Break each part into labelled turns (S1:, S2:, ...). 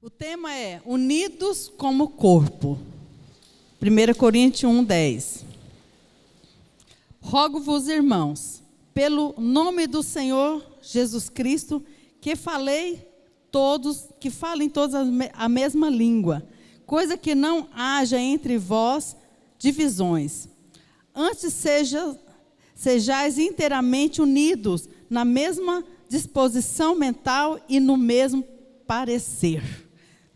S1: O tema é Unidos como Corpo. 1 Coríntios 1:10. Rogo-vos, irmãos, pelo nome do Senhor Jesus Cristo, que falem todos a mesma língua, coisa que não haja entre vós divisões. Antes sejais inteiramente unidos na mesma disposição mental e no mesmo parecer.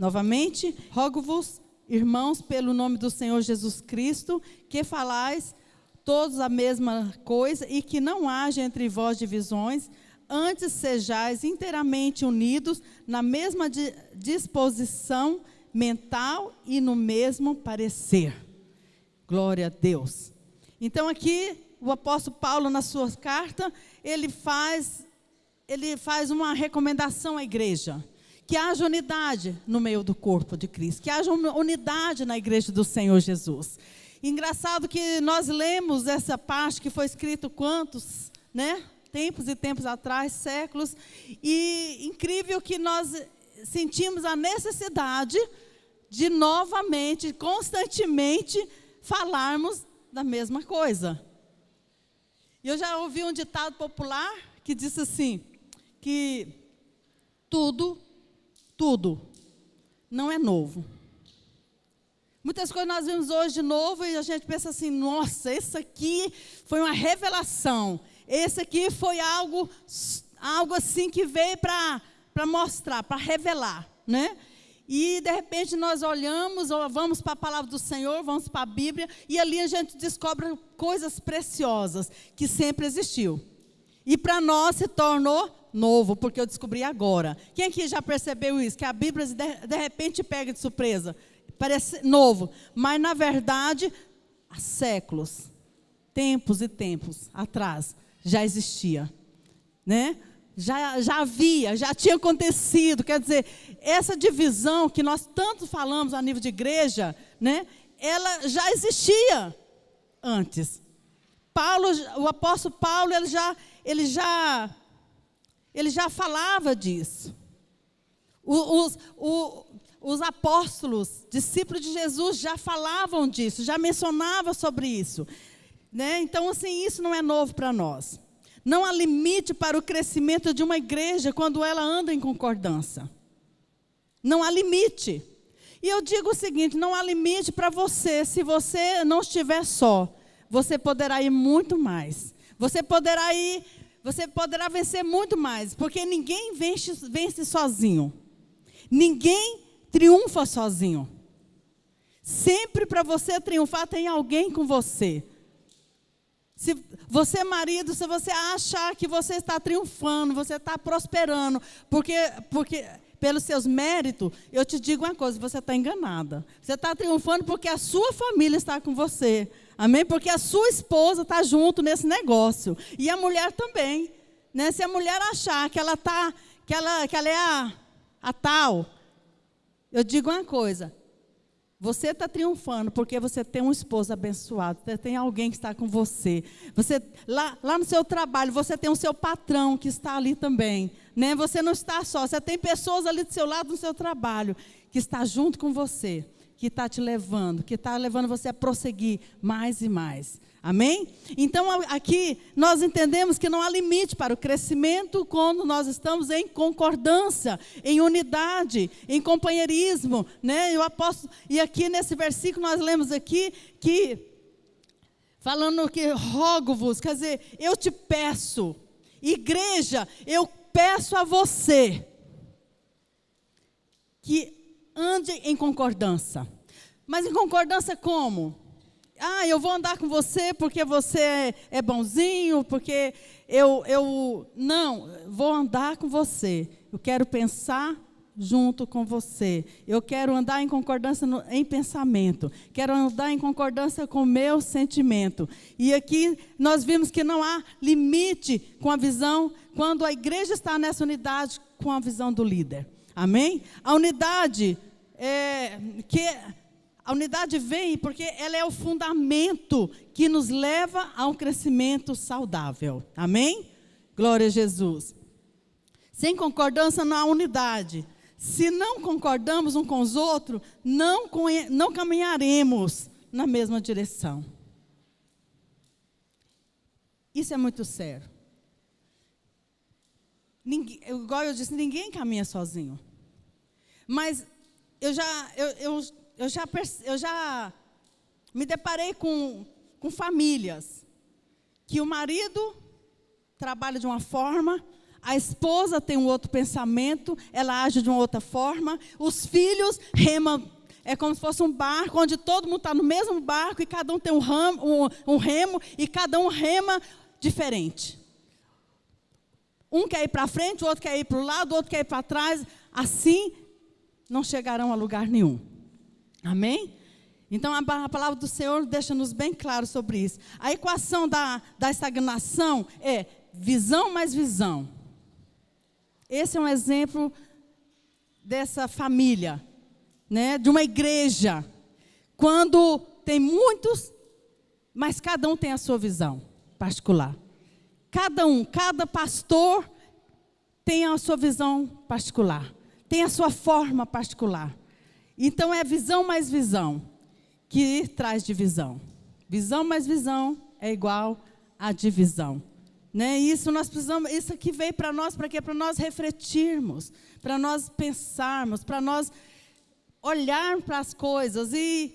S1: Novamente, rogo-vos, irmãos, pelo nome do Senhor Jesus Cristo, que falais todos a mesma coisa e que não haja entre vós divisões, antes sejais inteiramente unidos na mesma disposição mental e no mesmo parecer. Glória a Deus. Então aqui, o apóstolo Paulo, na sua carta, ele faz uma recomendação à igreja. Que haja unidade no meio do corpo de Cristo, que haja unidade na igreja do Senhor Jesus. Engraçado que nós lemos essa parte que foi escrito quantos, tempos e tempos atrás, séculos, e incrível que nós sentimos a necessidade de novamente, constantemente, falarmos da mesma coisa. Eu já ouvi um ditado popular que disse assim, que tudo não é novo. Muitas coisas nós vimos hoje de novo e a gente pensa assim, nossa, esse aqui foi uma revelação. Esse aqui foi algo assim que veio para mostrar, para revelar, E de repente nós olhamos, ou vamos para a palavra do Senhor, vamos para a Bíblia, e ali a gente descobre coisas preciosas que sempre existiu. E para nós se tornou novo, porque eu descobri agora. Quem aqui já percebeu isso? Que a Bíblia de repente pega de surpresa. Parece novo, mas na verdade, há séculos, tempos e tempos atrás, já existia. Já havia, já tinha acontecido. Quer dizer, essa divisão que nós tanto falamos a nível de igreja, ela já existia antes. O apóstolo Paulo, ele já falava disso. Os apóstolos, discípulos de Jesus, já falavam disso, já mencionavam sobre isso. Então, assim, isso não é novo para nós. Não há limite para o crescimento de uma igreja quando ela anda em concordância. Não há limite. E eu digo o seguinte, não há limite para você, se você não estiver só. Você poderá ir muito mais. Você poderá vencer muito mais, porque ninguém vence sozinho. Ninguém triunfa sozinho. Sempre para você triunfar tem alguém com você. Se você, marido, se você achar que você está triunfando, você está prosperando, porque pelos seus méritos, eu te digo uma coisa, você está enganada. Você está triunfando porque a sua família está com você. Amém? Porque a sua esposa está junto nesse negócio. E a mulher também. Se a mulher achar que ela é a tal, eu digo uma coisa. Você está triunfando porque você tem um esposo abençoado. Você tem alguém que está com você. Lá no seu trabalho, você tem o seu patrão que está ali também. Você não está só. Você tem pessoas ali do seu lado no seu trabalho que está junto com você. Que está te levando, que está levando você a prosseguir mais e mais. Amém? Então, aqui, nós entendemos que não há limite para o crescimento quando nós estamos em concordância, em unidade, em companheirismo. E aqui nesse versículo nós lemos aqui que, falando que rogo-vos, quer dizer, eu te peço, igreja, eu peço a você que ande em concordância. Mas em concordância como? Eu vou andar com você porque você é bonzinho, porque Não, vou andar com você. Eu quero pensar junto com você. Eu quero andar em concordância em pensamento. Quero andar em concordância com o meu sentimento. E aqui nós vimos que não há limite com a visão, quando a igreja está nessa unidade com a visão do líder. Amém? A unidade A unidade vem porque ela é o fundamento que nos leva a um crescimento saudável. Amém? Glória a Jesus. Sem concordância não há unidade. Se não concordamos um com os outros, não caminharemos na mesma direção. Isso é muito sério. Igual eu disse, ninguém caminha sozinho. Mas eu já me deparei com famílias que o marido trabalha de uma forma, a esposa tem um outro pensamento, ela age de uma outra forma, os filhos remam, é como se fosse um barco, onde todo mundo está no mesmo barco, e cada um tem um remo, e cada um rema diferente. Um quer ir para frente, o outro quer ir para o lado, o outro quer ir para trás, assim não chegarão a lugar nenhum. Amém? Então a palavra do Senhor deixa-nos bem claro sobre isso. A equação da estagnação é visão mais visão. Esse é um exemplo dessa família, né, de uma igreja. Quando tem muitos, mas cada um tem a sua visão particular. Cada pastor tem a sua visão particular, tem a sua forma particular. Então é visão mais visão que traz divisão. Visão mais visão é igual a divisão. Né? Isso nós precisamos, isso aqui veio para nós, para quê? Para nós refletirmos, para nós pensarmos, para nós olharmos para as coisas e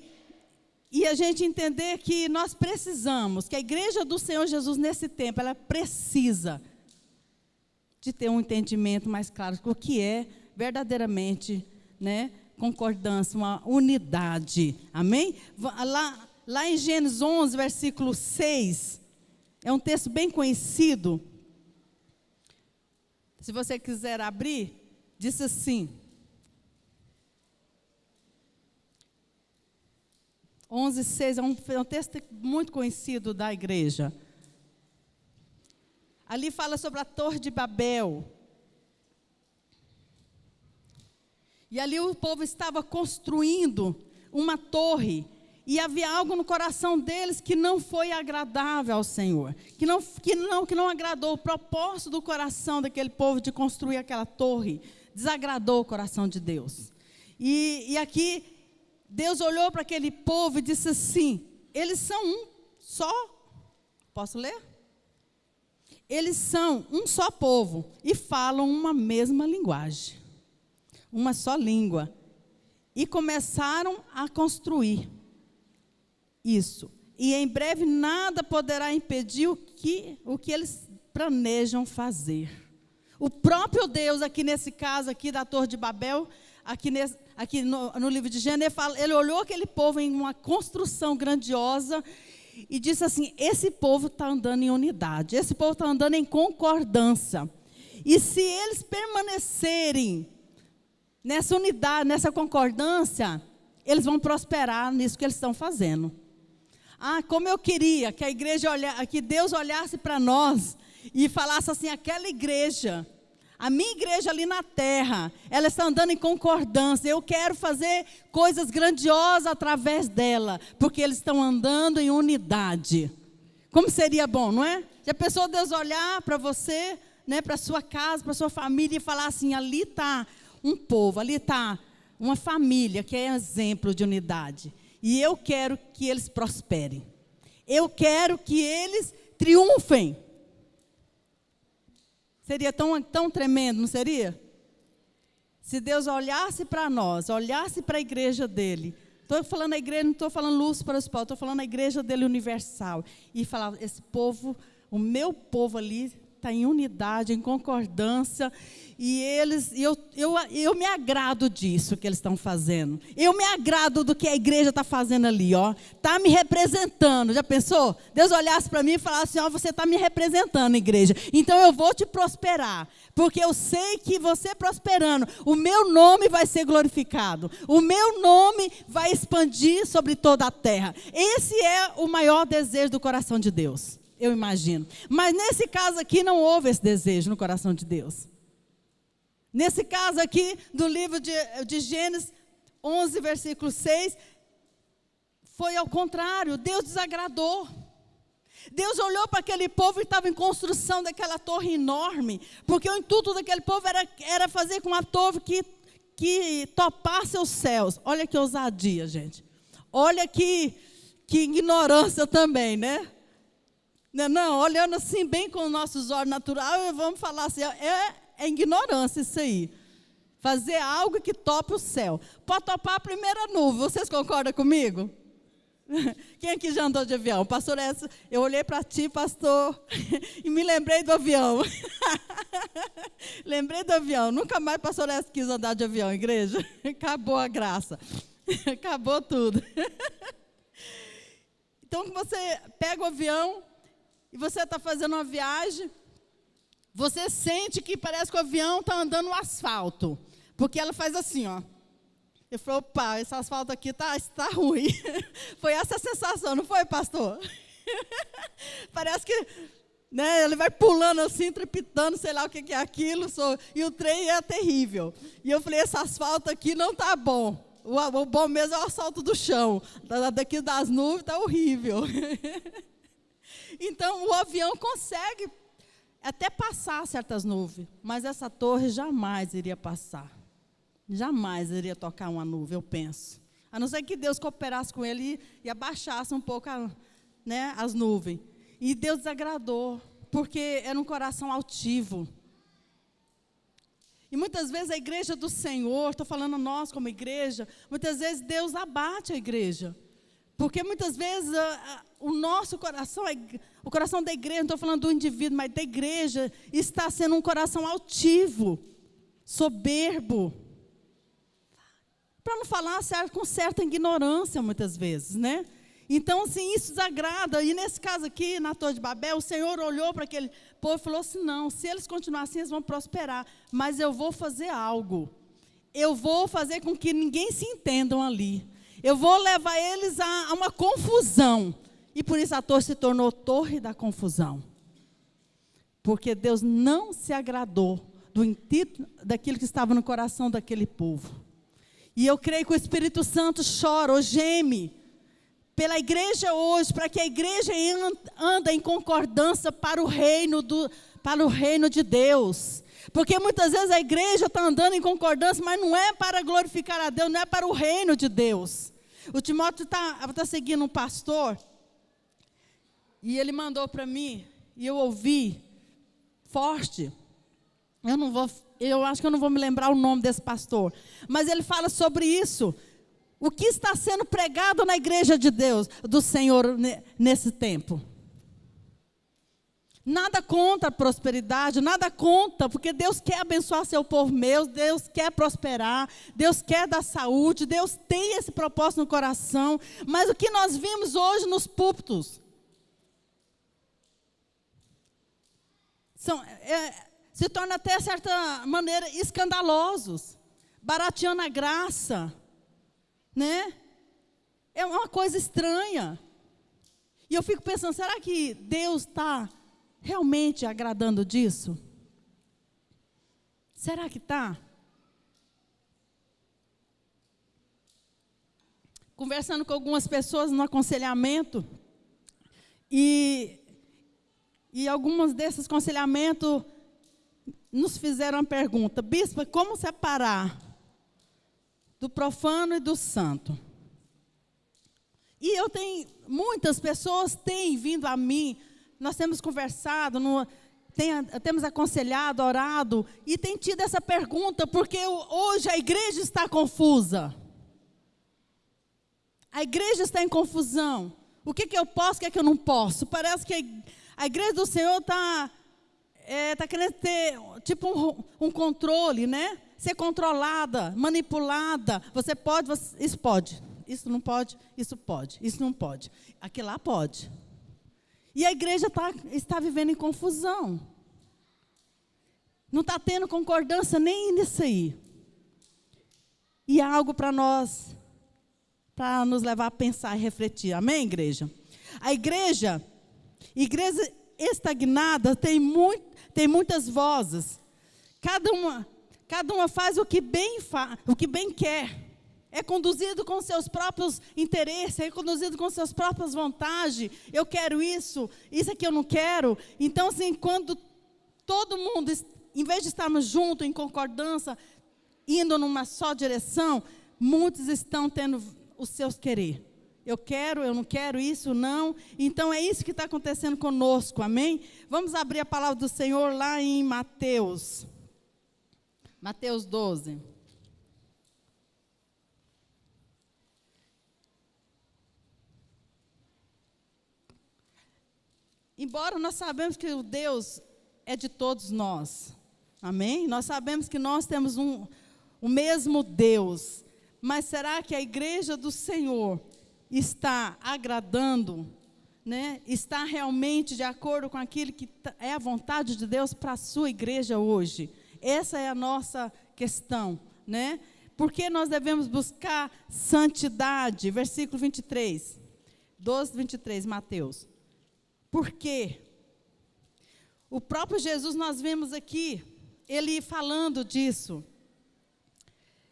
S1: a gente entender que nós precisamos, que a igreja do Senhor Jesus nesse tempo, ela precisa de ter um entendimento mais claro do que é verdadeiramente, né, concordância, uma unidade. Amém? Lá em Gênesis 11, versículo 6, é um texto bem conhecido. Se você quiser abrir, diz assim: 11:6 é um texto muito conhecido da igreja. Ali fala sobre a Torre de Babel. E ali o povo estava construindo uma torre. E havia algo no coração deles que não foi agradável ao Senhor. Que não agradou. O propósito do coração daquele povo de construir aquela torre desagradou o coração de Deus. E aqui Deus olhou para aquele povo e disse assim: eles são um só. Posso ler? Eles são um só povo e falam uma mesma linguagem, uma só língua. E começaram a construir isso. E em breve nada poderá impedir o que eles planejam fazer. O próprio Deus, aqui nesse caso aqui da Torre de Babel, aqui no livro de Gênesis, ele olhou aquele povo em uma construção grandiosa e disse assim: esse povo está andando em unidade, esse povo está andando em concordância. E se eles permanecerem nessa unidade, nessa concordância, eles vão prosperar nisso que eles estão fazendo. Como eu queria que a igreja que Deus olhasse para nós e falasse assim: aquela igreja, a minha igreja ali na terra, ela está andando em concordância. Eu quero fazer coisas grandiosas através dela, porque eles estão andando em unidade. Como seria bom, não é? Já pensou Deus olhar para você, né, para a sua casa, para a sua família e falar assim: ali está um povo, ali está uma família que é exemplo de unidade. E eu quero que eles prosperem. Eu quero que eles triunfem. Seria tão tremendo, não seria? Se Deus olhasse para nós, olhasse para a igreja dele. Estou falando a igreja, não estou falando luz para os povos, estou falando a igreja dele universal. E falar: esse povo, o meu povo ali, está em unidade, em concordância. E eu me agrado disso que eles estão fazendo. Eu me agrado do que a igreja está fazendo ali, ó. Está me representando. Já pensou? Deus olhasse para mim e falasse: ó, você está me representando, igreja. Então eu vou te prosperar. Porque eu sei que você prosperando, o meu nome vai ser glorificado. O meu nome vai expandir sobre toda a terra. Esse é o maior desejo do coração de Deus, eu imagino. Mas nesse caso aqui não houve esse desejo no coração de Deus. Nesse caso aqui, do livro de Gênesis 11, versículo 6, foi ao contrário. Deus desagradou. Deus olhou para aquele povo e estava em construção daquela torre enorme, porque o intuito daquele povo era fazer com uma torre que topasse os céus. Olha que ousadia, gente. Olha que ignorância também, né? Não, olhando assim bem com os nossos olhos naturais, vamos falar assim, é ignorância isso aí. Fazer algo que tope o céu. Pode topar a primeira nuvem, vocês concordam comigo? Quem aqui já andou de avião? Pastor, eu olhei para ti, pastor, e me lembrei do avião. Lembrei do avião. Nunca mais pastor quis andar de avião, igreja. Acabou a graça. Acabou tudo. Então, você pega o avião e você está fazendo uma viagem, você sente que parece que o avião está andando no asfalto. Porque ela faz assim, ó. Eu falei, opa, esse asfalto aqui está ruim. Foi essa a sensação, não foi, pastor? Parece que, né, ele vai pulando assim, trepitando, sei lá o que é aquilo. E o trem é terrível. E eu falei, esse asfalto aqui não está bom. O bom mesmo é o asfalto do chão. Daqui das nuvens está horrível. Então, o avião consegue até passar certas nuvens. Mas essa torre jamais iria passar. Jamais iria tocar uma nuvem, eu penso. A não ser que Deus cooperasse com ele e abaixasse um pouco né, as nuvens. E Deus desagradou, porque era um coração altivo. E muitas vezes a igreja do Senhor, estou falando nós como igreja, muitas vezes Deus abate a igreja. Porque muitas vezes o nosso coração, o coração da igreja, não estou falando do indivíduo, mas da igreja, está sendo um coração altivo, soberbo. Para não falar com certa ignorância, muitas vezes, né? Então, assim, isso desagrada. E nesse caso aqui, na Torre de Babel, o Senhor olhou para aquele povo e falou assim, não, se eles continuarem assim, eles vão prosperar. Mas eu vou fazer algo. Eu vou fazer com que ninguém se entendam ali. Eu vou levar eles a uma confusão. E por isso a torre se tornou torre da confusão. Porque Deus não se agradou do intuito daquilo que estava no coração daquele povo. E eu creio que o Espírito Santo chora ou geme pela igreja hoje, para que a igreja ande em concordância para o reino de Deus. Porque muitas vezes a igreja está andando em concordância, mas não é para glorificar a Deus, não é para o reino de Deus. O Timóteo está seguindo um pastor, e ele mandou para mim, e eu ouvi, forte. Eu acho que eu não vou me lembrar o nome desse pastor. Mas ele fala sobre isso. O que está sendo pregado na igreja de Deus, do Senhor, nesse tempo. Nada contra a prosperidade, nada contra, porque Deus quer abençoar seu povo mesmo, Deus quer prosperar, Deus quer dar saúde, Deus tem esse propósito no coração. Mas o que nós vimos hoje nos púlpitos se torna até, de certa maneira, escandalosos, barateando a graça, né? É uma coisa estranha. E eu fico pensando, será que Deus está realmente agradando disso? Será que está? Conversando com algumas pessoas no aconselhamento, e alguns desses aconselhamentos nos fizeram uma pergunta, bispo, como separar do profano e do santo? E muitas pessoas têm vindo a mim, nós temos conversado, temos aconselhado, orado, e tem tido essa pergunta, porque hoje a igreja está confusa. A igreja está em confusão. O que eu posso, o que eu não posso? Parece que a igreja do Senhor está querendo ter tipo um controle, né? Ser controlada, manipulada. Você pode, isso pode. Isso não pode, isso pode. Isso não pode. Aquilo lá pode. E a igreja está vivendo em confusão. Não está tendo concordância nem nisso aí. E há algo para nós, para nos levar a pensar e refletir. Amém, igreja? A igreja estagnada tem muitas vozes. Cada uma faz o que bem quer. É conduzido com seus próprios interesses, é conduzido com suas próprias vontades. Eu quero isso aqui eu não quero. Então, assim, quando todo mundo, em vez de estarmos juntos, em concordância, indo numa só direção, muitos estão tendo os seus querer. Eu quero, eu não quero, isso não. Então é isso que está acontecendo conosco, amém? Vamos abrir a palavra do Senhor lá em Mateus. Mateus 12. Embora nós sabemos que o Deus é de todos nós, amém? Nós sabemos que nós temos o mesmo Deus, mas será que a igreja do Senhor está agradando, né? Está realmente de acordo com aquilo que é a vontade de Deus para a sua igreja hoje? Essa é a nossa questão, né? Porque nós devemos buscar santidade, versículo 23, 12, 23, Mateus. Por quê? O próprio Jesus, nós vemos aqui, ele falando disso.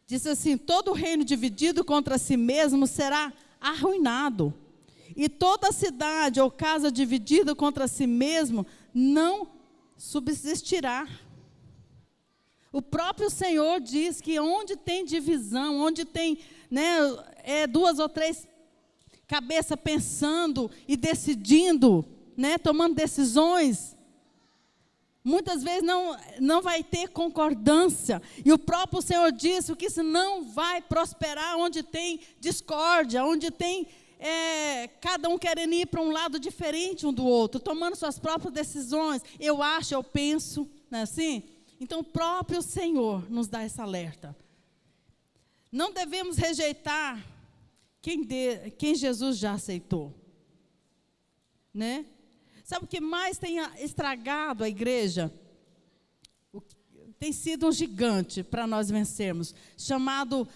S1: Diz assim: todo reino dividido contra si mesmo será arruinado, e toda cidade ou casa dividida contra si mesmo não subsistirá. O próprio Senhor diz que onde tem divisão, onde tem, né, duas ou três cabeças pensando e decidindo, né, tomando decisões, muitas vezes não vai ter concordância. E o próprio Senhor disse que isso não vai prosperar onde tem discórdia, onde tem cada um querendo ir para um lado diferente um do outro, tomando suas próprias decisões. Eu acho, eu penso, não é assim? Então o próprio Senhor nos dá esse alerta. Não devemos rejeitar quem Jesus já aceitou, né? Sabe o que mais tem estragado a igreja? Tem sido um gigante para nós vencermos, chamado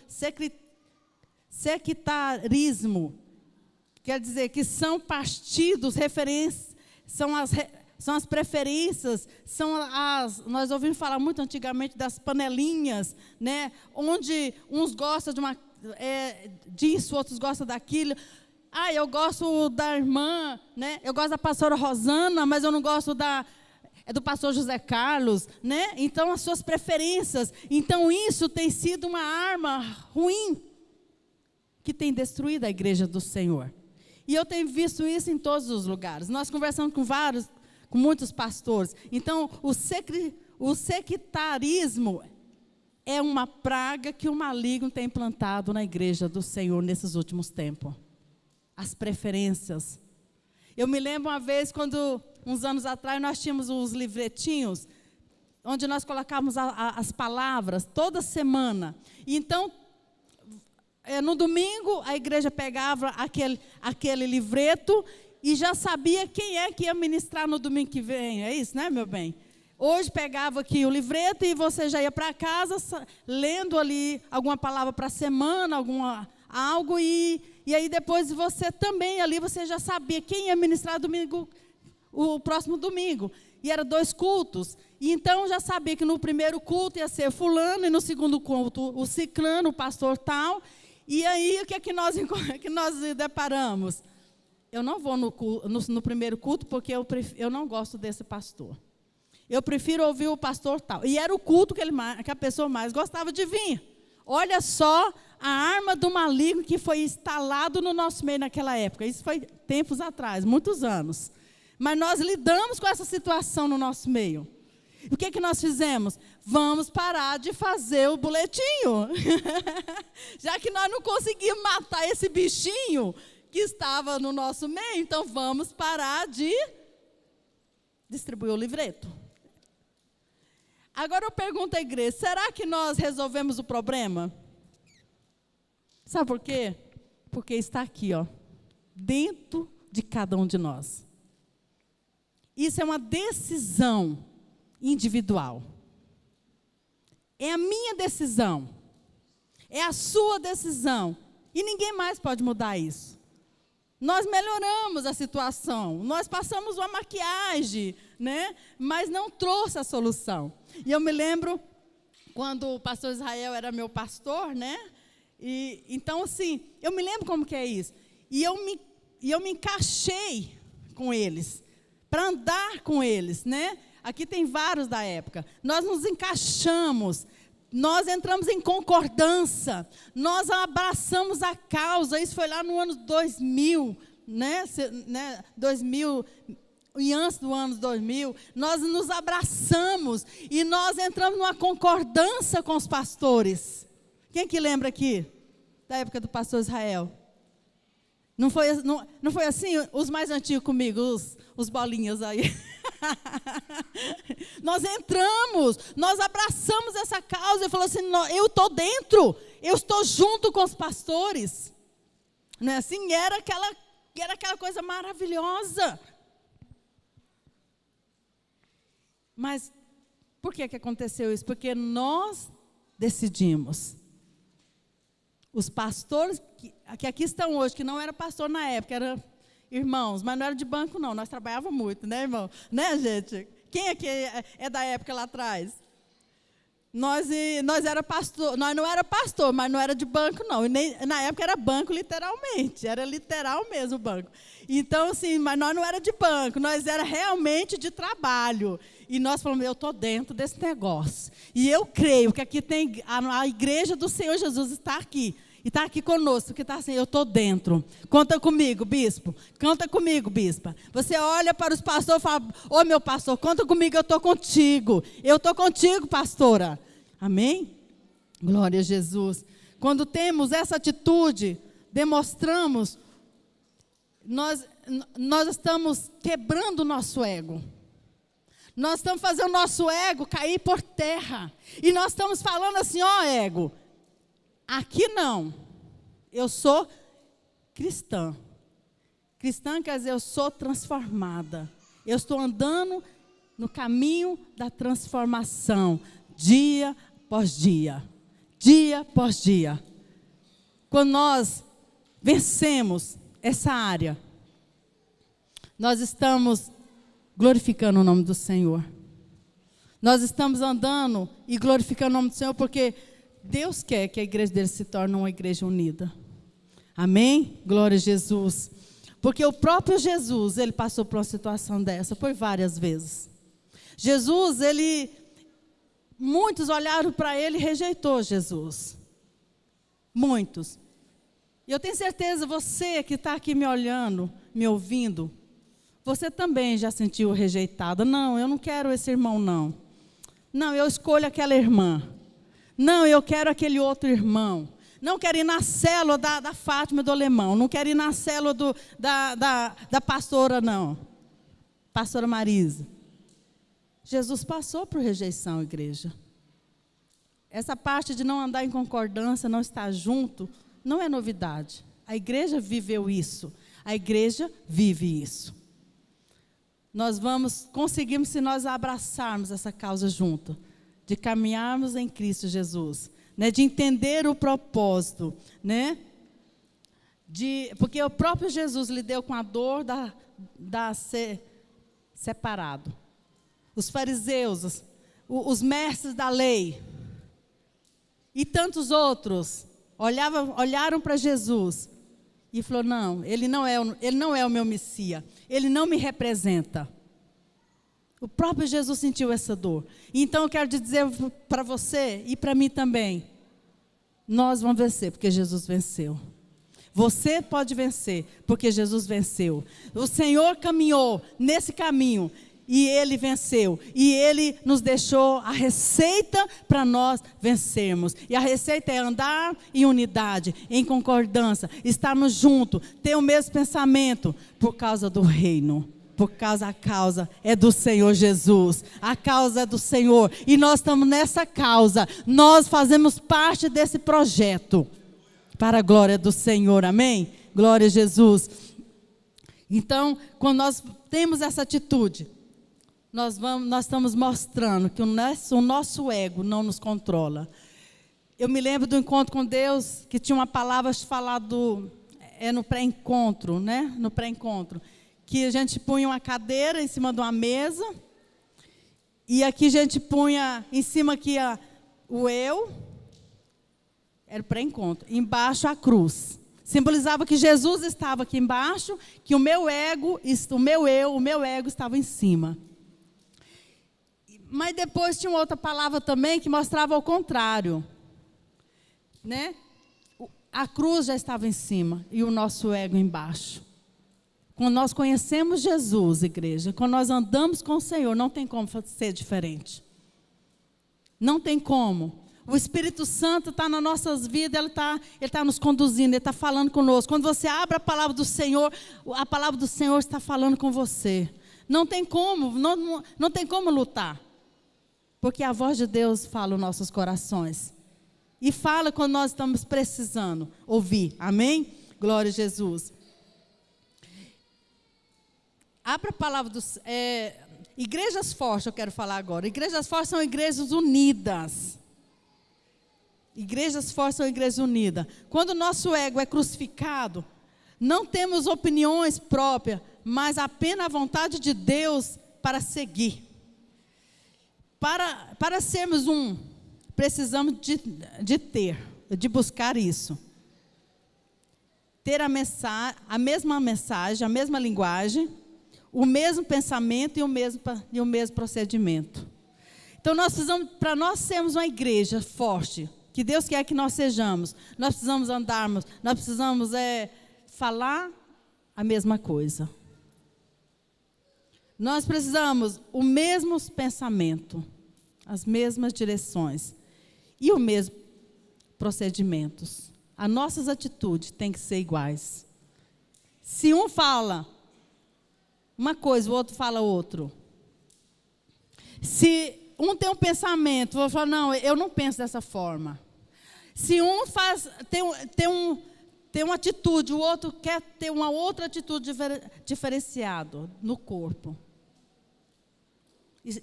S1: sectarismo. Quer dizer que são partidos, são as preferências, nós ouvimos falar muito antigamente das panelinhas, né? Onde uns gostam disso, outros gostam daquilo. Eu gosto da irmã, né? Eu gosto da pastora Rosana, mas eu não gosto do pastor José Carlos, né? Então, as suas preferências. Então, isso tem sido uma arma ruim que tem destruído a igreja do Senhor. E eu tenho visto isso em todos os lugares. Nós conversamos com muitos pastores. Então, o sectarismo é uma praga que o maligno tem implantado na igreja do Senhor nesses últimos tempos. As preferências. Eu me lembro uma vez, uns anos atrás, nós tínhamos uns livretinhos, onde nós colocávamos as palavras, toda semana. E então, no domingo, a igreja pegava aquele livreto e já sabia quem é que ia ministrar no domingo que vem. É isso, né, meu bem? Hoje pegava aqui o livreto e você já ia para casa, lendo ali alguma palavra para a semana, algo, e aí depois você também ali, você já sabia quem ia ministrar o próximo domingo. E eram 2 cultos. E então já sabia que no primeiro culto ia ser fulano, e no segundo culto o ciclano, o pastor tal. E aí o que é que nós deparamos? Eu não vou no primeiro culto porque eu não gosto desse pastor. Eu prefiro ouvir o pastor tal. E era o culto que a pessoa mais gostava de vir. Olha só a arma do maligno que foi instalado no nosso meio naquela época. Isso foi tempos atrás, muitos anos. Mas nós lidamos com essa situação no nosso meio. E o que nós fizemos? Vamos parar de fazer o boletinho. Já que nós não conseguimos matar esse bichinho que estava no nosso meio, então vamos parar de distribuir o livreto. Agora eu pergunto à igreja, será que nós resolvemos o problema? Sabe por quê? Porque está aqui, dentro de cada um de nós. Isso é uma decisão individual. É a minha decisão. É a sua decisão. E ninguém mais pode mudar isso. Nós melhoramos a situação. Nós passamos uma maquiagem, né? Mas não trouxe a solução. E eu me lembro quando o pastor Israel era meu pastor, né? E então, assim, eu me lembro como que é isso. E eu me encaixei com eles, para andar com eles, né? Aqui tem vários da época. Nós nos encaixamos, Nós entramos em concordância, nós abraçamos a causa. Isso foi lá no ano 2000, né? 2000, e antes do ano 2000, nós nos abraçamos e nós entramos numa concordância com os pastores. Quem que lembra aqui da época do pastor Israel? Não foi assim? Os mais antigos comigo, os bolinhas aí. Nós entramos, nós abraçamos essa causa e falou assim, eu estou dentro, eu estou junto com os pastores. Não é assim? Era aquela coisa maravilhosa. Mas por que aconteceu isso? Porque nós decidimos. Os pastores que aqui estão hoje, que não era pastor na época, eram irmãos, mas não era de banco não, nós trabalhávamos muito, né, irmão? Né, gente? Quem aqui é da época lá atrás? Nós era pastor, nós não era pastor, mas não era de banco não, e nem, na época era banco literalmente, era literal mesmo o banco. Então assim, mas nós não era de banco, nós era realmente de trabalho. E nós falamos, eu estou dentro desse negócio. E eu creio que aqui tem, a igreja do Senhor Jesus está aqui. E está aqui conosco, que está assim, eu estou dentro. Conta comigo, bispo. Conta comigo, bispa. Você olha para os pastores e fala, ô meu pastor, conta comigo, eu estou contigo. Eu estou contigo, pastora. Amém? Glória a Jesus. Quando temos essa atitude, demonstramos, nós estamos quebrando o nosso ego. Nós estamos fazendo o nosso ego cair por terra. E nós estamos falando assim, ó ego, aqui não, eu sou cristã. Cristã quer dizer, eu sou transformada. Eu estou andando no caminho da transformação, dia após dia. Dia após dia. Quando nós vencemos essa área, nós estamos glorificando o nome do Senhor. Nós estamos andando e glorificando o nome do Senhor porque Deus quer que a igreja dele se torne uma igreja unida. Amém? Glória a Jesus. Porque o próprio Jesus, ele passou por uma situação dessa, por várias vezes. Jesus, muitos olharam para ele e rejeitou Jesus. Muitos. E eu tenho certeza, você que está aqui me olhando, me ouvindo, você também já sentiu rejeitada. Não, eu não quero esse irmão, não. Não, eu escolho aquela irmã. Não, eu quero aquele outro irmão. Não quero ir na célula da Fátima do Alemão. Não quero ir na célula da pastora, não. Pastora Marisa. Jesus passou por rejeição, igreja. Essa parte de não andar em concordância, não estar junto, não é novidade. A igreja viveu isso. A igreja vive isso. Nós conseguimos se nós abraçarmos essa causa junto, de caminharmos em Cristo Jesus, né, de entender o propósito, né, porque o próprio Jesus lidou com a dor da ser separado. Os fariseus, os mestres da lei e tantos outros olharam para Jesus e falou, não, ele não é o meu Messias, ele não me representa. O próprio Jesus sentiu essa dor. Então eu quero dizer para você e para mim também, nós vamos vencer porque Jesus venceu. Você pode vencer porque Jesus venceu. O Senhor caminhou nesse caminho e Ele venceu. E Ele nos deixou a receita para nós vencermos. E a receita é andar em unidade, em concordância, estarmos juntos, ter o mesmo pensamento por causa do reino. A causa é do Senhor Jesus, a causa é do Senhor, e nós estamos nessa causa, nós fazemos parte desse projeto, para a glória do Senhor, amém? Glória a Jesus. Então, quando nós temos essa atitude, nós estamos mostrando que o nosso ego não nos controla. Eu me lembro do encontro com Deus, que tinha uma palavra falada no pré-encontro, né? No pré-encontro. Que a gente punha uma cadeira em cima de uma mesa, e aqui a gente punha em cima aqui o eu, era o pré-encontro, embaixo a cruz. Simbolizava que Jesus estava aqui embaixo, que o meu ego estava em cima. Mas depois tinha outra palavra também que mostrava o contrário, né? A cruz já estava em cima e o nosso ego embaixo. Quando nós conhecemos Jesus, igreja, quando nós andamos com o Senhor, não tem como ser diferente. Não tem como. O Espírito Santo está nas nossas vidas, ele está nos conduzindo, Ele está falando conosco. Quando você abre a palavra do Senhor, a palavra do Senhor está falando com você. Não tem como, não tem como lutar. Porque a voz de Deus fala nos nossos corações. E fala quando nós estamos precisando ouvir. Amém? Glória a Jesus. Abra a palavra dos... igrejas fortes, eu quero falar agora. Igrejas fortes são igrejas unidas. Igrejas fortes são igrejas unidas. Quando o nosso ego é crucificado, não temos opiniões próprias, mas apenas a vontade de Deus para seguir. Para sermos precisamos de buscar isso. Ter a mesma mensagem, a mesma linguagem, o mesmo pensamento e o mesmo procedimento. Então nós precisamos, para nós sermos uma igreja forte, que Deus quer que nós sejamos, nós precisamos andarmos, nós precisamos falar a mesma coisa. Nós precisamos o mesmo pensamento, as mesmas direções e os mesmos procedimentos. As nossas atitudes têm que ser iguais. Se um fala uma coisa, o outro fala outro. Se um tem um pensamento, vou falar, não, eu não penso dessa forma. Se um tem uma atitude, o outro quer ter uma outra atitude diferenciada no corpo.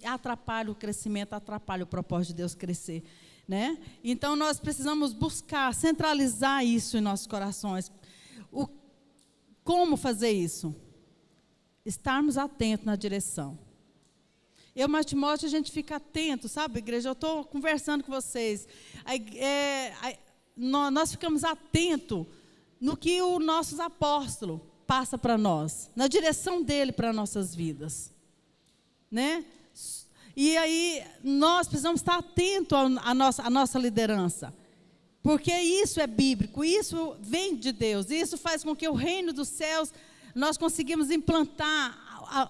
S1: Atrapalha o crescimento, atrapalha o propósito de Deus crescer, né? Então nós precisamos buscar, centralizar isso em nossos corações. Como fazer isso? Estarmos atentos na direção. Eu, mas Timóteo, a gente fica atento, sabe, igreja? Eu estou conversando com vocês. Nós ficamos atentos no que os nossos apóstolos passam para nós, na direção dele para nossas vidas, né? E aí nós precisamos estar atentos à nossa liderança, porque isso é bíblico, isso vem de Deus, isso faz com que o reino dos céus nós conseguimos implantar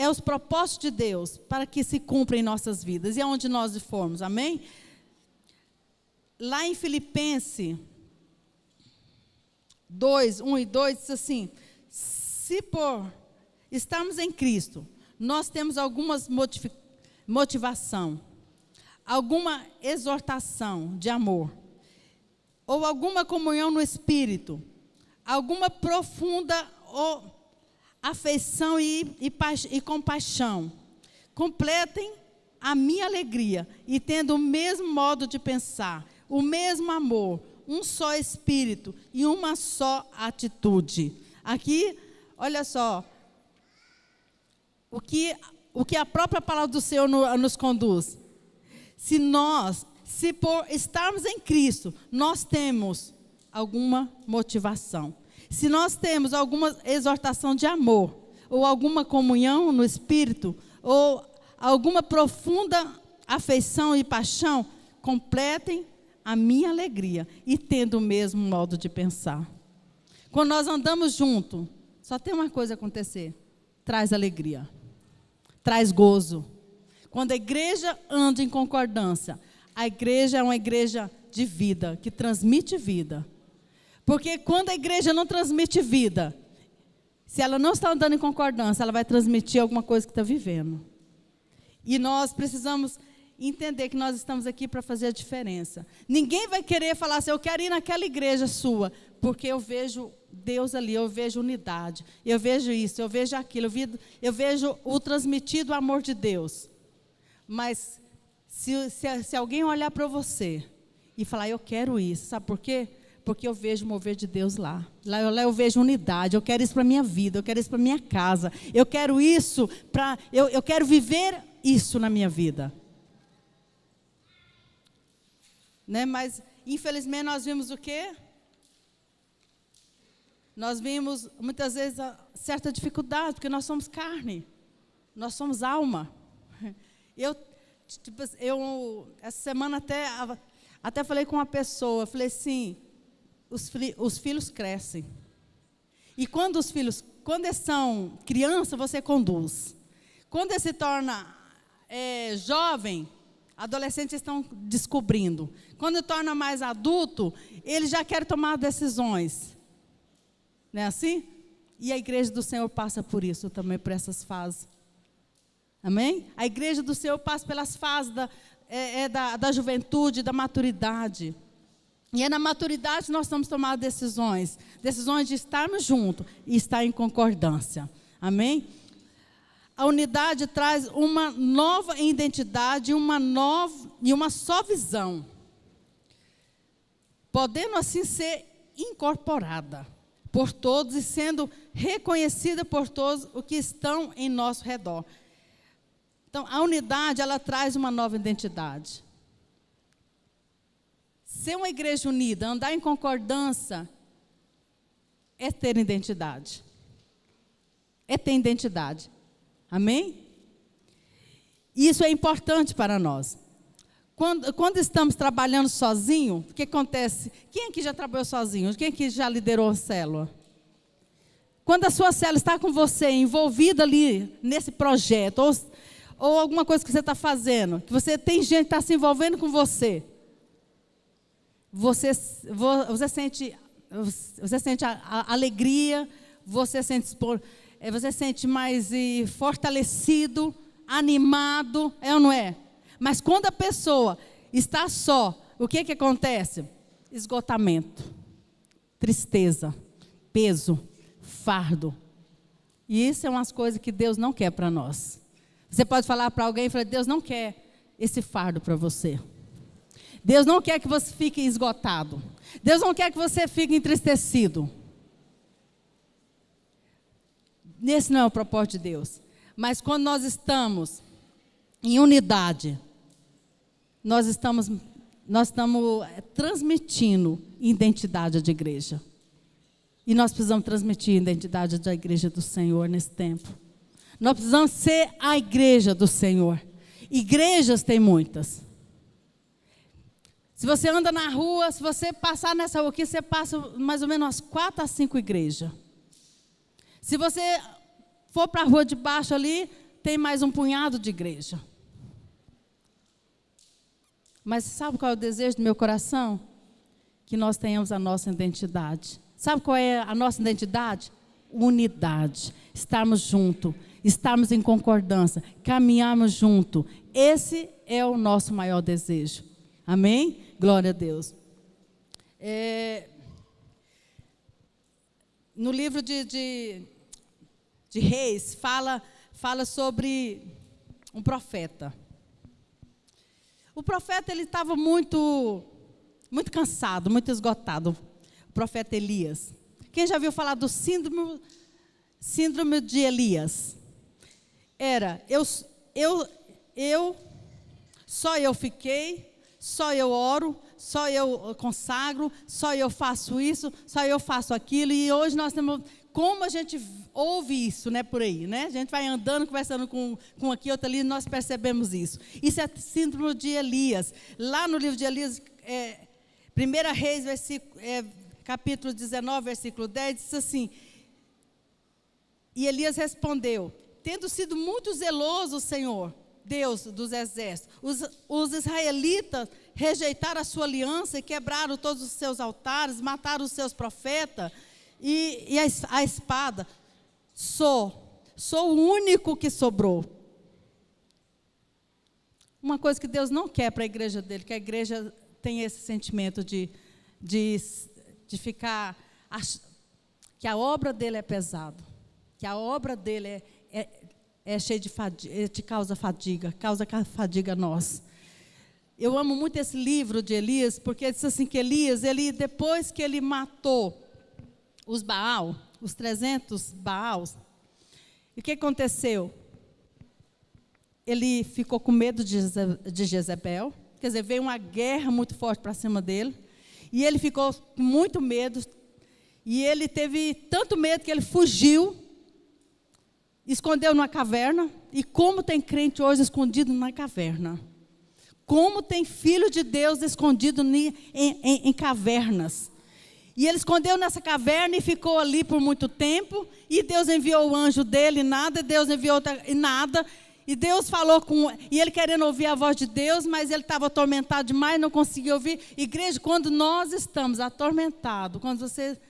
S1: os propósitos de Deus para que se cumpram em nossas vidas e aonde nós formos, amém? Lá em Filipenses 2, 1 e 2, diz assim: se por estarmos em Cristo, nós temos algumas motivação, alguma exortação de amor, ou alguma comunhão no Espírito, alguma profunda afeição e compaixão, completem a minha alegria, e tendo o mesmo modo de pensar, o mesmo amor, um só Espírito e uma só atitude. Aqui, olha só, o que a própria palavra do Senhor nos conduz. Se por estarmos em Cristo, nós temos alguma motivação. Se nós temos alguma exortação de amor, ou alguma comunhão no Espírito, ou alguma profunda afeição e paixão, completem a minha alegria e tendo o mesmo modo de pensar. Quando nós andamos juntos, só tem uma coisa a acontecer: traz alegria, traz gozo. Quando a igreja anda em concordância, a igreja é uma igreja de vida, que transmite vida. Porque quando a igreja não transmite vida, se ela não está andando em concordância, ela vai transmitir alguma coisa que está vivendo. E nós precisamos entender que nós estamos aqui para fazer a diferença. Ninguém vai querer falar assim: eu quero ir naquela igreja sua, porque eu vejo Deus ali, eu vejo unidade, eu vejo isso, eu vejo aquilo, eu vejo o transmitido amor de Deus. Mas se alguém olhar para você e falar: eu quero isso, sabe por quê? Porque eu vejo o mover de Deus lá. Lá eu vejo unidade, eu quero isso para a minha vida, eu quero isso para a minha casa, eu quero isso eu quero viver isso na minha vida. Né? Mas, infelizmente, nós vimos o quê? Nós vimos, muitas vezes, certa dificuldade, porque nós somos carne, nós somos alma. Essa semana até falei com uma pessoa, falei assim, os filhos crescem. E quando eles são criança, você conduz. Quando ele se torna jovem, adolescentes estão descobrindo. Quando ele torna mais adulto, ele já quer tomar decisões. Não é assim? E a igreja do Senhor passa por isso também, por essas fases. Amém? A igreja do Senhor passa pelas fases da juventude, da maturidade. E é na maturidade que nós estamos tomando decisões de estarmos juntos e estar em concordância. Amém? A unidade traz uma nova identidade, e uma só visão, podendo assim ser incorporada por todos e sendo reconhecida por todos os que estão em nosso redor. Então, a unidade, ela traz uma nova identidade. Ser uma igreja unida, andar em concordância, é ter identidade. É ter identidade. Amém? E isso é importante para nós. Quando estamos trabalhando sozinho, o que acontece? Quem aqui já trabalhou sozinho? Quem aqui já liderou a célula? Quando a sua célula está com você, envolvida ali nesse projeto, ou alguma coisa que você está fazendo, que você tem gente que está se envolvendo com você, você sente a alegria, você sente mais fortalecido, animado, é ou não é? Mas quando a pessoa está só, o que acontece? Esgotamento, tristeza, peso, fardo. E isso é umas coisas que Deus não quer para nós. Você pode falar para alguém e falar, Deus não quer esse fardo para você. Deus não quer que você fique esgotado. Deus não quer que você fique entristecido. Esse não é o propósito de Deus. Mas quando nós estamos em unidade, nós estamos transmitindo identidade de igreja. E nós precisamos transmitir a identidade da igreja do Senhor nesse tempo. Nós precisamos ser a igreja do Senhor. Igrejas tem muitas. Se você anda na rua, se você passar nessa rua aqui, você passa mais ou menos umas 4 a 5 igrejas. Se você for para a rua de baixo ali, tem mais um punhado de igreja. Mas sabe qual é o desejo do meu coração? Que nós tenhamos a nossa identidade. Sabe qual é a nossa identidade? Unidade. Estarmos juntos, estarmos em concordância, caminharmos juntos. Esse é o nosso maior desejo. Amém? Glória a Deus. No livro de Reis, fala sobre um profeta. O profeta, ele estava muito cansado, muito esgotado. O profeta Elias. Quem já ouviu falar do síndrome de Elias? Só eu fiquei, só eu oro, só eu consagro, só eu faço isso, só eu faço aquilo. E hoje nós temos, como a gente ouve isso, né, por aí, né? A gente vai andando, conversando com aqui, outro ali, e nós percebemos isso. Isso é síndrome de Elias. Lá no livro de Elias, 1 Reis, capítulo 19, versículo 10, diz assim: e Elias respondeu: tendo sido muito zeloso o Senhor, Deus dos exércitos, os israelitas rejeitaram a sua aliança e quebraram todos os seus altares, mataram os seus profetas, e a espada, sou o único que sobrou. Uma coisa que Deus não quer para a igreja dele, que a igreja tem esse sentimento de ficar, que a obra dele é pesada, que a obra dele é cheia de fadiga, causa fadiga a nós. Eu amo muito esse livro de Elias, porque diz assim que Elias, depois que ele matou os 300 Baals, e o que aconteceu? Ele ficou com medo de Jezebel, quer dizer, veio uma guerra muito forte para cima dele, e ele ficou com muito medo, e ele teve tanto medo que ele fugiu escondeu numa caverna. E como tem crente hoje escondido na caverna. Como tem filho de Deus escondido em cavernas. E ele escondeu nessa caverna e ficou ali por muito tempo. E Deus enviou o anjo dele, nada. Deus enviou nada. E Deus falou com... E ele querendo ouvir a voz de Deus, mas ele estava atormentado demais, não conseguia ouvir. Igreja, quando nós estamos atormentados, quando você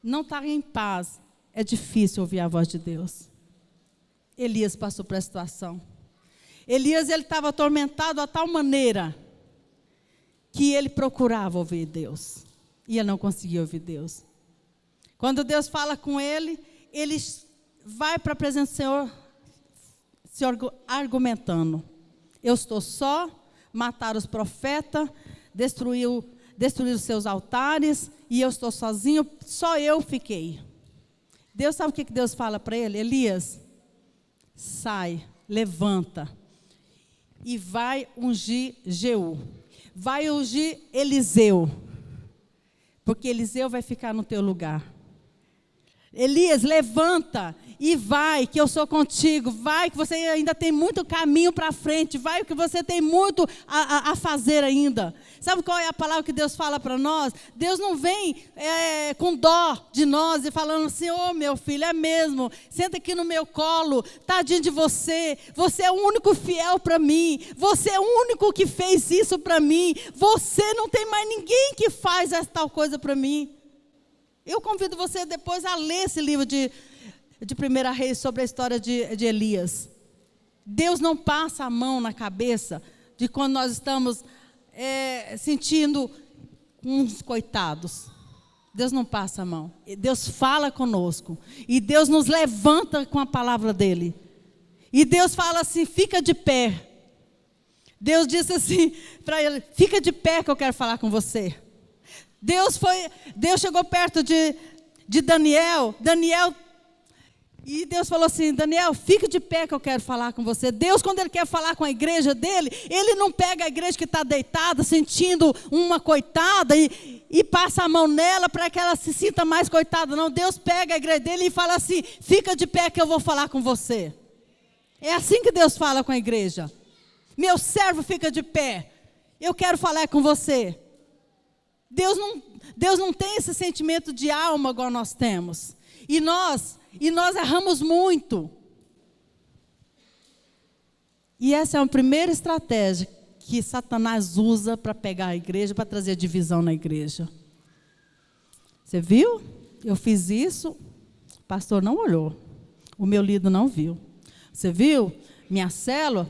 S1: não está em paz, é difícil ouvir a voz de Deus. Elias passou por essa situação. Elias, ele estava atormentado a tal maneira que ele procurava ouvir Deus. E ele não conseguia ouvir Deus. Quando Deus fala com ele, ele vai para a presença do Senhor se argumentando. Eu estou só, mataram os profetas, destruiu os seus altares, e eu estou sozinho, só eu fiquei. Deus, sabe o que Deus fala para ele? Elias, sai, levanta, e vai ungir Jeú. Vai ungir Eliseu, porque Eliseu vai ficar no teu lugar. Elias, levanta e vai, que eu sou contigo. Vai, que você ainda tem muito caminho para frente. Vai, que você tem muito a fazer ainda. Sabe qual é a palavra que Deus fala para nós? Deus não vem com dó de nós e falando assim: ô meu filho, é mesmo, senta aqui no meu colo, tadinho de você. Você é o único fiel para mim. Você é o único que fez isso para mim. Você não tem mais ninguém que faz essa tal coisa para mim. Eu convido você depois a ler esse livro de 1 Reis sobre a história de Elias. Deus não passa a mão na cabeça de quando nós estamos sentindo uns coitados. Deus não passa a mão. Deus fala conosco. E Deus nos levanta com a palavra dele. E Deus fala assim: fica de pé. Deus disse assim para ele: fica de pé que eu quero falar com você. Deus chegou perto de Daniel, e Deus falou assim: Daniel, fica de pé que eu quero falar com você. Deus, quando Ele quer falar com a igreja dele, Ele não pega a igreja que está deitada, sentindo uma coitada, e passa a mão nela para que ela se sinta mais coitada. Não, Deus pega a igreja dele e fala assim: fica de pé que eu vou falar com você. É assim que Deus fala com a igreja. Meu servo, fica de pé, eu quero falar com você. Deus não tem esse sentimento de alma igual nós temos. E nós erramos muito. E essa é a primeira estratégia que Satanás usa para pegar a igreja, para trazer divisão na igreja. Você viu? Eu fiz isso, o pastor não olhou. O meu líder não viu. Você viu? Minha célula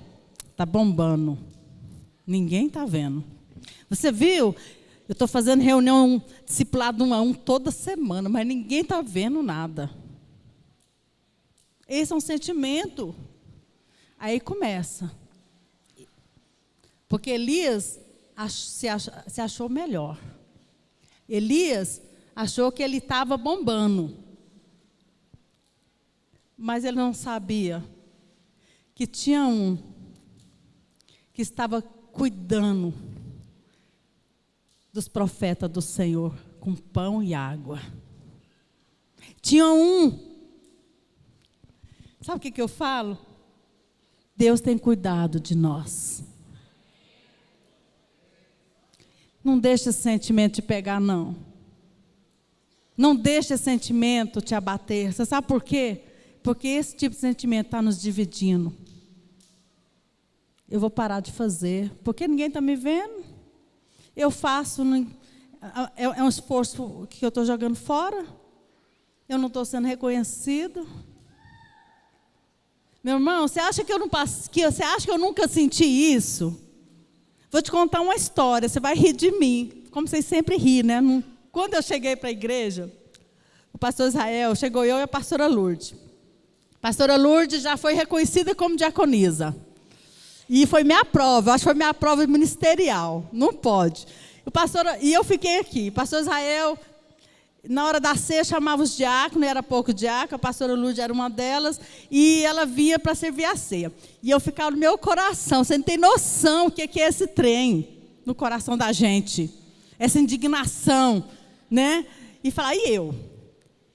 S1: está bombando. Ninguém está vendo. Você viu? Eu estou fazendo reunião discipulado 1 a 1 toda semana, mas ninguém está vendo nada. Esse é um sentimento. Aí começa. Porque Elias se achou melhor. Elias achou que ele estava bombando. Mas ele não sabia que tinha um que estava cuidando dos profetas do Senhor, com pão e água. Tinha um. Sabe o que eu falo? Deus tem cuidado de nós. Não deixe esse sentimento te pegar, não. Não deixe esse sentimento te abater. Você sabe por quê? Porque esse tipo de sentimento está nos dividindo. Eu vou parar de fazer, porque ninguém está me vendo. Eu faço, é um esforço que eu estou jogando fora. Eu não estou sendo reconhecido. Meu irmão, você acha que você acha que eu nunca senti isso? Vou te contar uma história, você vai rir de mim, como vocês sempre riem, né? Quando eu cheguei para a igreja, o pastor Israel, chegou eu e a pastora Lourdes. A pastora Lourdes já foi reconhecida como diaconisa. E foi minha prova, acho que foi minha prova ministerial. Não pode. E eu fiquei aqui. O pastor Israel, na hora da ceia, chamava os diáconos, era pouco diácono, a pastora Lourdes era uma delas, e ela vinha para servir a ceia. E eu ficava no meu coração, você não tem noção o que é esse trem no coração da gente. Essa indignação, né? E falar, e eu?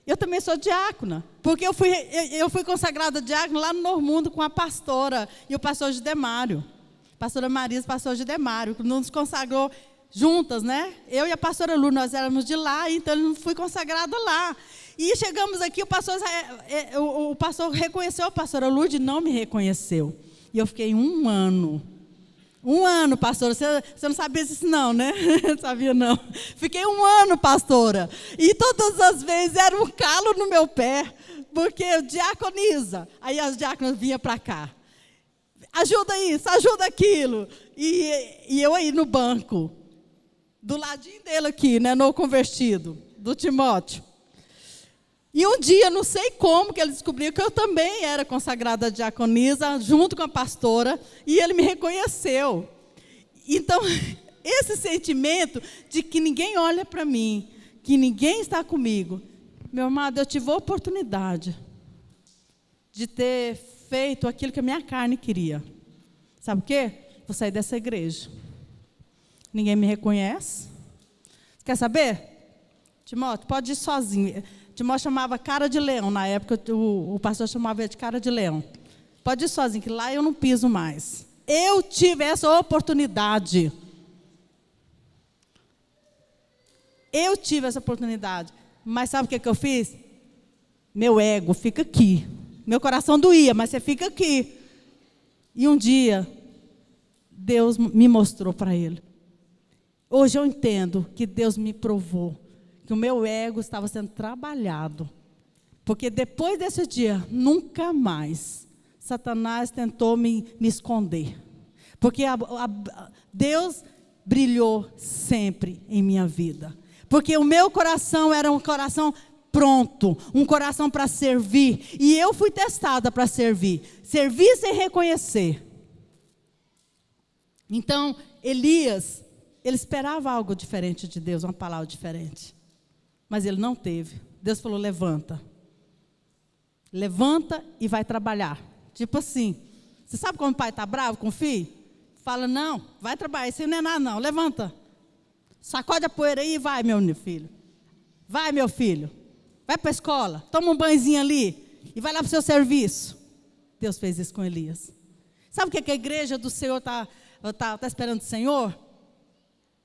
S1: Eu também sou diácona, porque eu fui consagrada diácona lá no Novo Mundo com a pastora e o pastor Gidemário. Pastora Marisa e pastor Gidemário, que nos consagrou juntas, né? Eu e a pastora Lu, nós éramos de lá, então eu fui consagrada lá. E chegamos aqui, o pastor reconheceu a pastora Lourdes, não me reconheceu. E eu fiquei 1 ano. 1 ano, pastora. Você não sabia disso não, né? Não sabia não. Fiquei 1 ano, pastora. E todas as vezes era um calo no meu pé, porque eu diaconiza. Aí as diáconas vinham para cá. Ajuda isso, ajuda aquilo. E eu aí no banco, do ladinho dele aqui, né, no convertido, do Timóteo. E um dia, não sei como, que ele descobriu que eu também era consagrada diaconisa, junto com a pastora, e ele me reconheceu. Então, esse sentimento de que ninguém olha para mim, que ninguém está comigo, meu amado, eu tive a oportunidade de ter feito aquilo que a minha carne queria. Sabe o quê? Vou sair dessa igreja. Ninguém me reconhece. Quer saber? Timóteo, pode ir sozinho. Timóteo chamava cara de leão, na época o pastor chamava ele de cara de leão. Pode ir sozinho, que lá eu não piso mais. Eu tive essa oportunidade. Eu tive essa oportunidade. Mas sabe o que eu fiz? Meu ego fica aqui. Meu coração doía, mas você fica aqui. E um dia, Deus me mostrou para ele. Hoje eu entendo que Deus me provou que o meu ego estava sendo trabalhado. Porque depois desse dia, nunca mais Satanás tentou me esconder. Porque Deus brilhou sempre em minha vida. Porque o meu coração era um coração pronto, um coração para servir. E eu fui testada para servir. Servir sem reconhecer. Então, Elias, ele esperava algo diferente de Deus, uma palavra diferente. Mas ele não teve. Deus falou, levanta. Levanta e vai trabalhar. Tipo assim, você sabe quando o pai está bravo com o filho? Fala, não, vai trabalhar, isso não é nada não, levanta. Sacode a poeira aí e vai, meu filho. Vai, meu filho. Vai para a escola, toma um banhozinho ali e vai lá para o seu serviço. Deus fez isso com Elias. Sabe o que a igreja do Senhor está esperando do Senhor?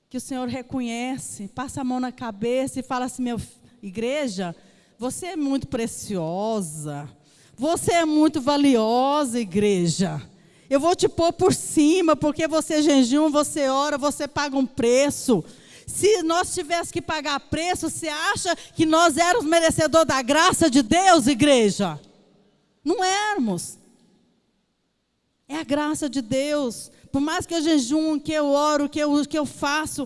S1: Que o Senhor reconhece, passa a mão na cabeça e fala assim, meu igreja, você é muito preciosa, você é muito valiosa, igreja. Eu vou te pôr por cima, porque você jejum, você ora, você paga um preço. Se nós tivéssemos que pagar preço, você acha que nós éramos merecedores da graça de Deus, igreja? Não éramos. É a graça de Deus. Por mais que eu jejum, que eu oro, que eu faço,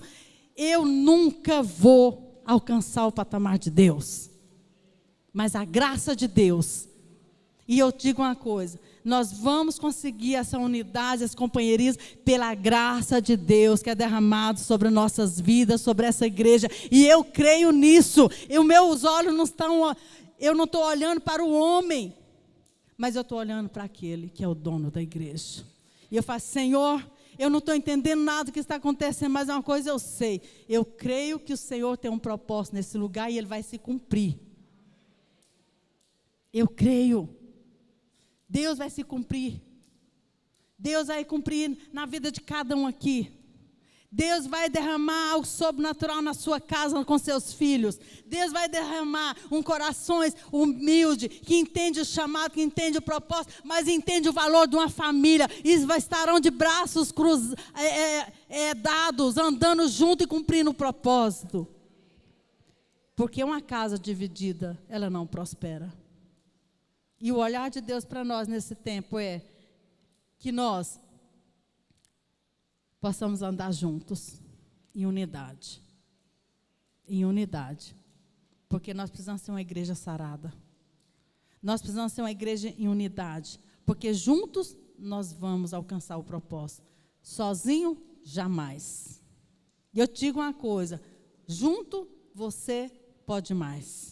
S1: eu nunca vou alcançar o patamar de Deus. Mas a graça de Deus. E eu digo uma coisa, nós vamos conseguir essa unidade, esse companheirismo, pela graça de Deus que é derramado sobre nossas vidas, sobre essa igreja. E eu creio nisso. E os meus olhos não estão, eu não estou olhando para o homem, mas eu estou olhando para aquele que é o dono da igreja. E eu falo, Senhor, eu não estou entendendo nada do que está acontecendo, mas uma coisa eu sei. Eu creio que o Senhor tem um propósito nesse lugar e ele vai se cumprir. Eu creio. Deus vai se cumprir. Deus vai cumprir na vida de cada um aqui. Deus vai derramar algo sobrenatural na sua casa com seus filhos. Deus vai derramar um coração humilde, que entende o chamado, que entende o propósito, mas entende o valor de uma família. E estarão de braços dados, andando junto e cumprindo o propósito. Porque uma casa dividida, ela não prospera. E o olhar de Deus para nós nesse tempo é que nós possamos andar juntos, em unidade. Em unidade. Porque nós precisamos ser uma igreja sarada. Nós precisamos ser uma igreja em unidade. Porque juntos nós vamos alcançar o propósito. Sozinho, jamais. E eu te digo uma coisa, junto você pode mais.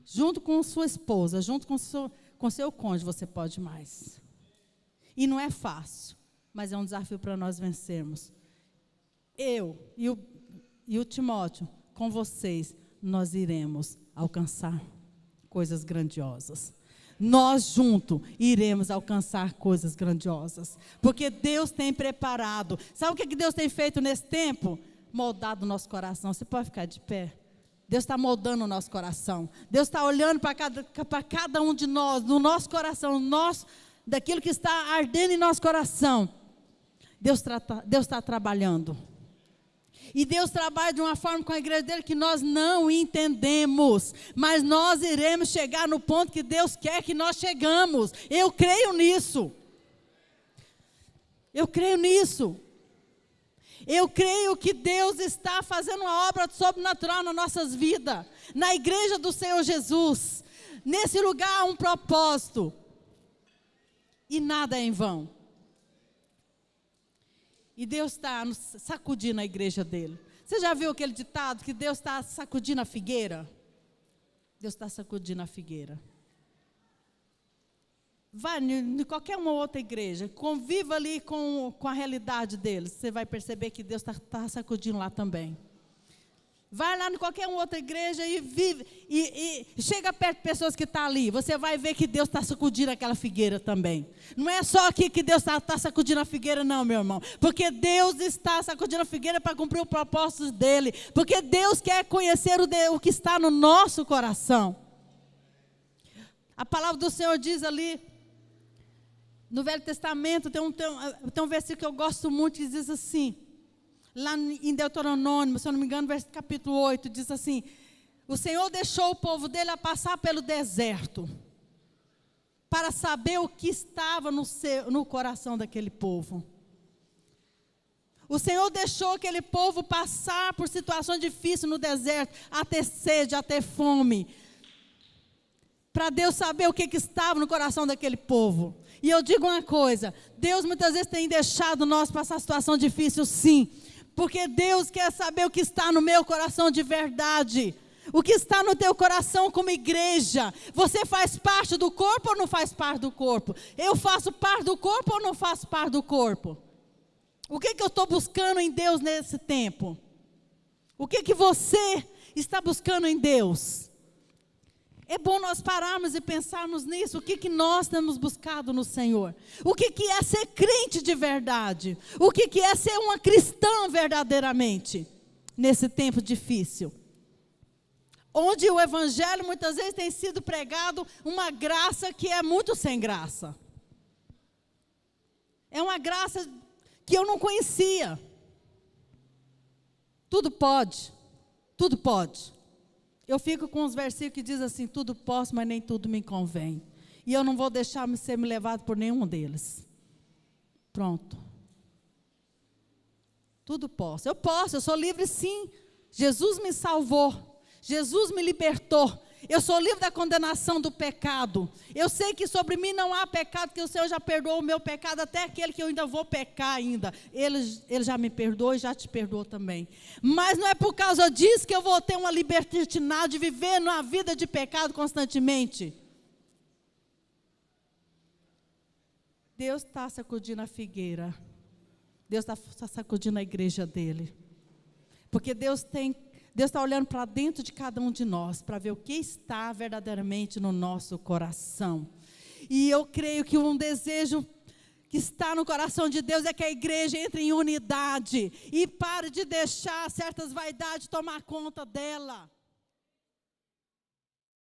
S1: Junto com sua esposa, junto com seu cônjuge, você pode mais. E não é fácil, mas é um desafio para nós vencermos. Eu e o Timóteo, com vocês, nós iremos alcançar coisas grandiosas. Nós juntos iremos alcançar coisas grandiosas. Porque Deus tem preparado. Sabe o que Deus tem feito nesse tempo? Moldado o nosso coração. Você pode ficar de pé? Deus está moldando o nosso coração. Deus está olhando para cada um de nós, no nosso coração, daquilo que está ardendo em nosso coração. Deus está trabalhando. E Deus trabalha de uma forma com a igreja dele que nós não entendemos. Mas nós iremos chegar no ponto que Deus quer que nós chegamos. Eu creio nisso. Eu creio nisso. Eu creio que Deus está fazendo uma obra sobrenatural nas nossas vidas. Na igreja do Senhor Jesus. Nesse lugar há um propósito. E nada é em vão. E Deus está sacudindo a igreja dele. Você já viu aquele ditado que Deus está sacudindo a figueira? Deus está sacudindo a figueira. Vai em qualquer uma outra igreja, conviva ali com a realidade deles. Você vai perceber que Deus está sacudindo lá também. Vai lá em qualquer outra igreja e vive, e chega perto de pessoas que estão ali. Você vai ver que Deus está sacudindo aquela figueira também. Não é só aqui que Deus está sacudindo a figueira, não, meu irmão. Porque Deus está sacudindo a figueira para cumprir o propósito dele. Porque Deus quer conhecer o que está no nosso coração. A palavra do Senhor diz ali, no Velho Testamento, tem um versículo que eu gosto muito, que diz assim, lá em Deuteronômio, se eu não me engano, capítulo 8, diz assim: o Senhor deixou o povo dele a passar pelo deserto, para saber o que estava no coração daquele povo. O Senhor deixou aquele povo passar por situações difíceis no deserto, a ter sede, a ter fome, para Deus saber o que estava no coração daquele povo. E eu digo uma coisa, Deus muitas vezes tem deixado nós passar situação difícil, sim, porque Deus quer saber o que está no meu coração de verdade, o que está no teu coração como igreja. Você faz parte do corpo ou não faz parte do corpo? Eu faço parte do corpo ou não faço parte do corpo? O que eu estou buscando em Deus nesse tempo? O que você está buscando em Deus? É bom nós pararmos e pensarmos nisso. O que nós temos buscado no Senhor? O que é ser crente de verdade? O que é ser uma cristã verdadeiramente? Nesse tempo difícil. Onde o evangelho muitas vezes tem sido pregado uma graça que é muito sem graça. É uma graça que eu não conhecia. Tudo pode. Tudo pode. Eu fico com os versículos que diz assim: tudo posso, mas nem tudo me convém. E eu não vou deixar ser me levado por nenhum deles. Pronto. Tudo posso. Eu sou livre sim. Jesus me salvou. Jesus me libertou. Eu sou livre da condenação do pecado. Eu sei que sobre mim não há pecado, que o Senhor já perdoou o meu pecado, até aquele que eu ainda vou pecar ainda. Ele já me perdoou e já te perdoou também. Mas não é por causa disso que eu vou ter uma libertinagem de viver numa vida de pecado constantemente. Deus está sacudindo a figueira. Deus está sacudindo a igreja dele. Porque Deus está olhando para dentro de cada um de nós, para ver o que está verdadeiramente no nosso coração. E eu creio que um desejo que está no coração de Deus é que a igreja entre em unidade e pare de deixar certas vaidades tomar conta dela.